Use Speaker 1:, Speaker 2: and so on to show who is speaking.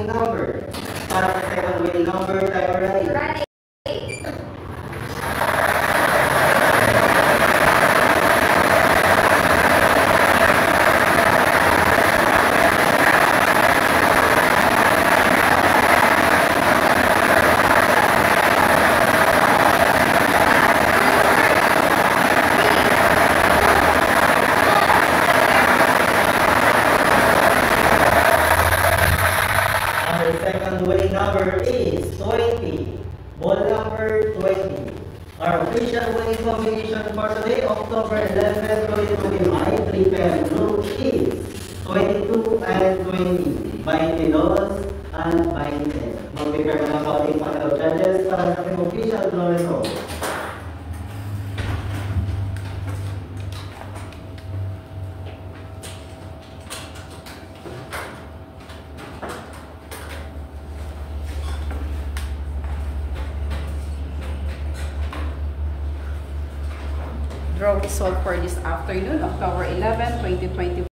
Speaker 1: winning number. Para sa second winning number, tayo ready.
Speaker 2: Ready.
Speaker 1: Second winning number is 20. Ball number 20. Our official winning combination for today, October 11, 2025, 3 p.m. Blue is 22 and 20. 22 and 20. Mag-prepare ka ng counting panel of judges para sa ating official draw result.
Speaker 3: Draw result for this afternoon, October 11, 2025.